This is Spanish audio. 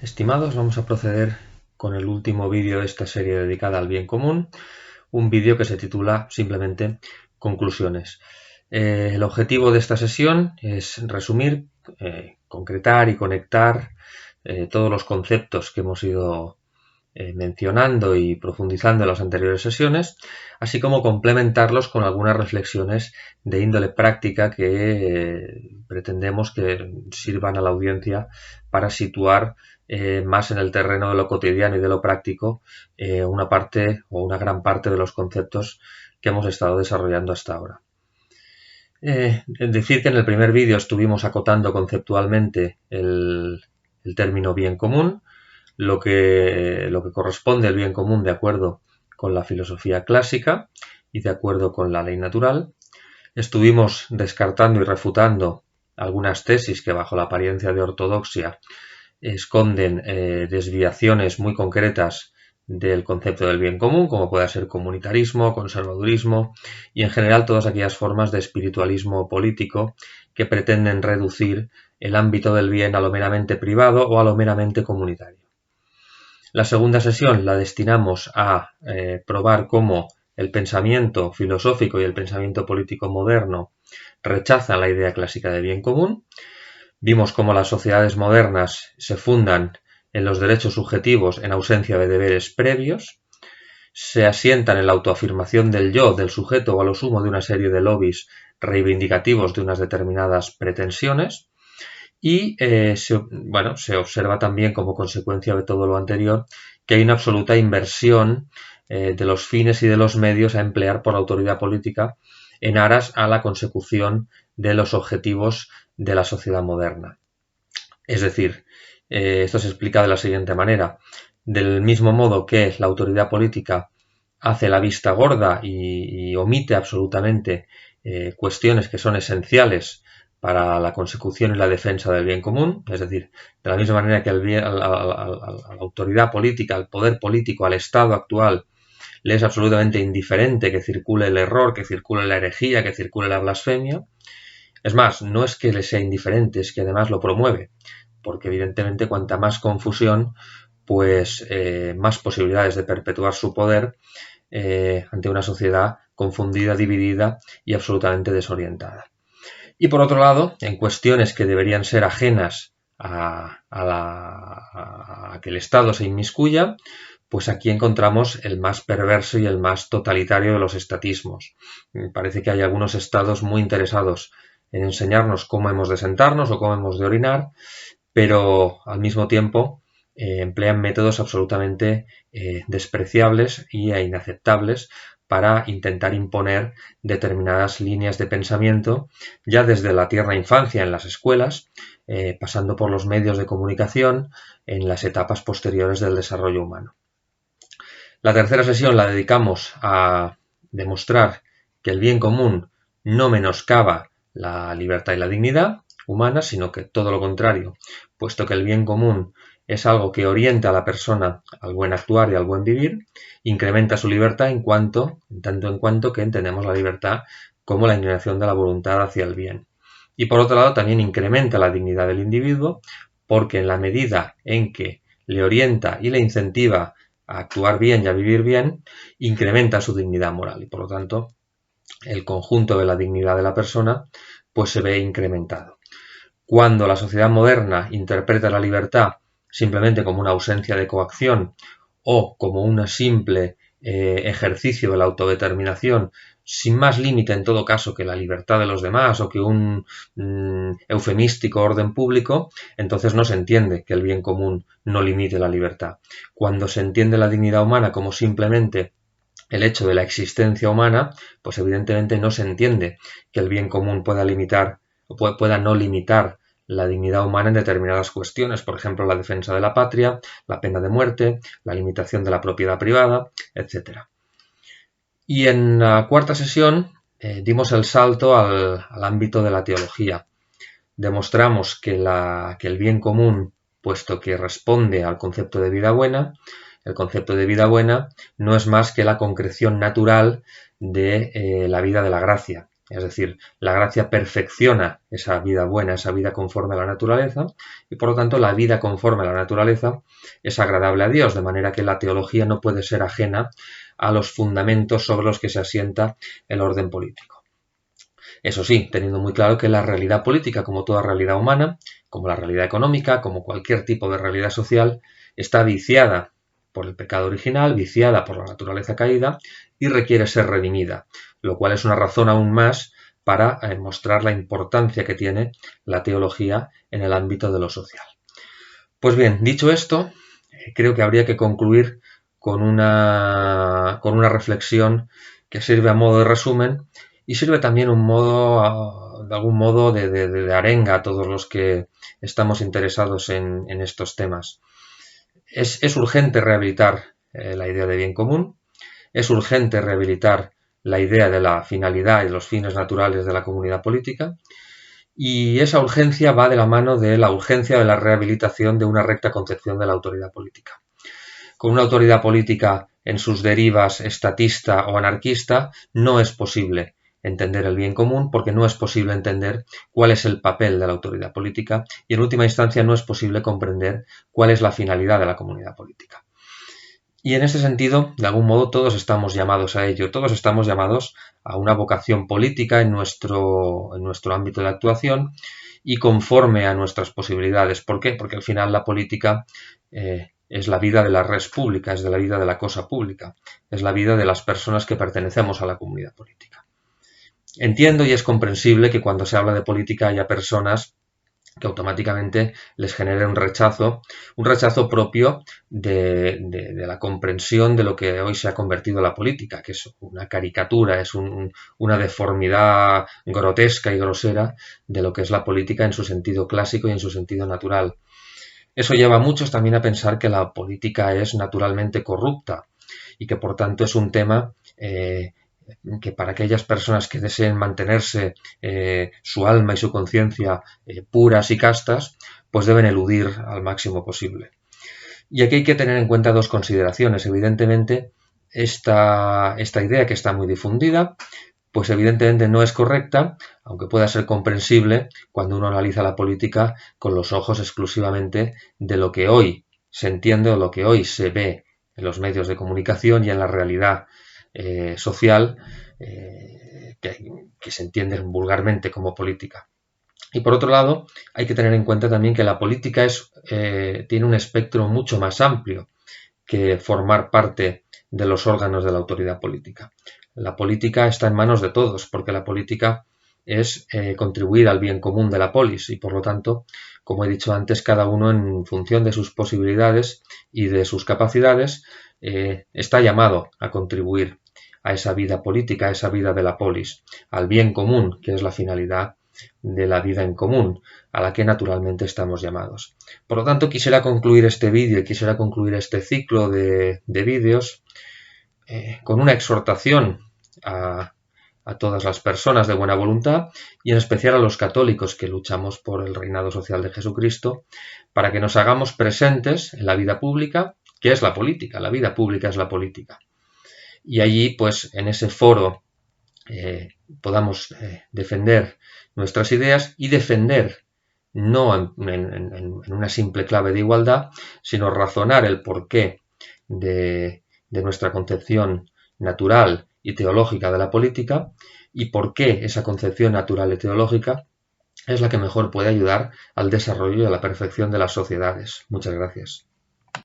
Estimados, vamos a proceder con el último vídeo de esta serie dedicada al bien común, un vídeo que se titula simplemente Conclusiones. El objetivo de esta sesión es resumir, concretar y conectar todos los conceptos que hemos ido mencionando y profundizando en las anteriores sesiones, así como complementarlos con algunas reflexiones de índole práctica que pretendemos que sirvan a la audiencia para situar más en el terreno de lo cotidiano y de lo práctico una parte o una gran parte de los conceptos que hemos estado desarrollando hasta ahora. Decir que en el primer vídeo estuvimos acotando conceptualmente el término bien común, lo que corresponde al bien común de acuerdo con la filosofía clásica y de acuerdo con la ley natural. Estuvimos descartando y refutando algunas tesis que bajo la apariencia de ortodoxia esconden desviaciones muy concretas del concepto del bien común, como puede ser comunitarismo, conservadurismo y en general todas aquellas formas de espiritualismo político que pretenden reducir el ámbito del bien a lo meramente privado o a lo meramente comunitario. La segunda sesión la destinamos a probar cómo el pensamiento filosófico y el pensamiento político moderno rechazan la idea clásica de bien común. Vimos cómo las sociedades modernas se fundan en los derechos subjetivos en ausencia de deberes previos, se asientan en la autoafirmación del yo, del sujeto o a lo sumo de una serie de lobbies reivindicativos de unas determinadas pretensiones y se observa también como consecuencia de todo lo anterior que hay una absoluta inversión de los fines y de los medios a emplear por la autoridad política en aras a la consecución de los objetivos de la sociedad moderna. Es decir, esto se explica de la siguiente manera. Del mismo modo que la autoridad política hace la vista gorda y omite absolutamente cuestiones que son esenciales para la consecución y la defensa del bien común, es decir, de la misma manera que a la autoridad política, al poder político, al Estado actual, le es absolutamente indiferente que circule el error, que circule la herejía, que circule la blasfemia. Es más, no es que le sea indiferente, es que además lo promueve, porque evidentemente cuanta más confusión, pues más posibilidades de perpetuar su poder ante una sociedad confundida, dividida y absolutamente desorientada. Y por otro lado, en cuestiones que deberían ser ajenas a que el Estado se inmiscuya, pues aquí encontramos el más perverso y el más totalitario de los estatismos. Parece que hay algunos estados muy interesados en enseñarnos cómo hemos de sentarnos o cómo hemos de orinar, pero al mismo tiempo emplean métodos absolutamente despreciables e inaceptables para intentar imponer determinadas líneas de pensamiento ya desde la tierna infancia en las escuelas, pasando por los medios de comunicación en las etapas posteriores del desarrollo humano. La tercera sesión la dedicamos a demostrar que el bien común no menoscaba la libertad y la dignidad humana, sino que todo lo contrario, puesto que el bien común es algo que orienta a la persona al buen actuar y al buen vivir, incrementa su libertad en tanto en cuanto que entendemos la libertad como la inclinación de la voluntad hacia el bien. Y por otro lado también incrementa la dignidad del individuo, porque en la medida en que le orienta y le incentiva a actuar bien y a vivir bien, incrementa su dignidad moral y por lo tanto el conjunto de la dignidad de la persona pues se ve incrementado. Cuando la sociedad moderna interpreta la libertad simplemente como una ausencia de coacción o como un simple ejercicio de la autodeterminación sin más límite en todo caso que la libertad de los demás o que un eufemístico orden público, entonces no se entiende que el bien común no limite la libertad. Cuando se entiende la dignidad humana como simplemente el hecho de la existencia humana, pues evidentemente no se entiende que el bien común pueda limitar o pueda no limitar la dignidad humana en determinadas cuestiones, por ejemplo, la defensa de la patria, la pena de muerte, la limitación de la propiedad privada, etc. Y en la cuarta sesión dimos el salto al ámbito de la teología. Demostramos que el bien común, puesto que responde al concepto de vida buena, el concepto de vida buena no es más que la concreción natural de la vida de la gracia. Es decir, la gracia perfecciona esa vida buena, esa vida conforme a la naturaleza, y por lo tanto la vida conforme a la naturaleza es agradable a Dios, de manera que la teología no puede ser ajena a los fundamentos sobre los que se asienta el orden político. Eso sí, teniendo muy claro que la realidad política, como toda realidad humana, como la realidad económica, como cualquier tipo de realidad social, está viciada por el pecado original, viciada por la naturaleza caída y requiere ser redimida, lo cual es una razón aún más para mostrar la importancia que tiene la teología en el ámbito de lo social. Pues bien, dicho esto, creo que habría que concluir con una reflexión que sirve a modo de resumen y sirve también de algún modo de arenga a todos los que estamos interesados en estos temas. Es urgente rehabilitar la idea de bien común, es urgente rehabilitar la idea de la finalidad y los fines naturales de la comunidad política, y esa urgencia va de la mano de la urgencia de la rehabilitación de una recta concepción de la autoridad política. Con una autoridad política en sus derivas estatista o anarquista no es posible entender el bien común, porque no es posible entender cuál es el papel de la autoridad política y en última instancia no es posible comprender cuál es la finalidad de la comunidad política. Y en ese sentido, de algún modo, todos estamos llamados a ello, todos estamos llamados a una vocación política en nuestro ámbito de actuación y conforme a nuestras posibilidades. ¿Por qué? Porque al final la política es la vida de la res pública, es de la vida de la cosa pública, es la vida de las personas que pertenecemos a la comunidad política. Entiendo y es comprensible que cuando se habla de política haya personas que automáticamente les genere un rechazo propio de la comprensión de lo que hoy se ha convertido la política, que es una caricatura, es una deformidad grotesca y grosera de lo que es la política en su sentido clásico y en su sentido natural. Eso lleva a muchos también a pensar que la política es naturalmente corrupta y que por tanto es un tema que para aquellas personas que deseen mantenerse su alma y su conciencia puras y castas, pues deben eludir al máximo posible. Y aquí hay que tener en cuenta dos consideraciones. Evidentemente, esta idea que está muy difundida, pues evidentemente no es correcta, aunque pueda ser comprensible cuando uno analiza la política con los ojos exclusivamente de lo que hoy se entiende o lo que hoy se ve en los medios de comunicación y en la realidad social que se entiende vulgarmente como política. Y por otro lado, hay que tener en cuenta también que la política tiene un espectro mucho más amplio que formar parte de los órganos de la autoridad política. La política está en manos de todos, porque la política es contribuir al bien común de la polis y por lo tanto, como he dicho antes, cada uno en función de sus posibilidades y de sus capacidades está llamado a contribuir a esa vida política, a esa vida de la polis, al bien común, que es la finalidad de la vida en común, a la que naturalmente estamos llamados. Por lo tanto, quisiera concluir este vídeo y quisiera concluir este ciclo de vídeos con una exhortación a todas las personas de buena voluntad y en especial a los católicos que luchamos por el reinado social de Jesucristo, para que nos hagamos presentes en la vida pública, que es la política, la vida pública es la política. Y allí, pues, en ese foro podamos defender nuestras ideas y defender no en una simple clave de igualdad, sino razonar el porqué de nuestra concepción natural y teológica de la política y por qué esa concepción natural y teológica es la que mejor puede ayudar al desarrollo y a la perfección de las sociedades. Muchas gracias.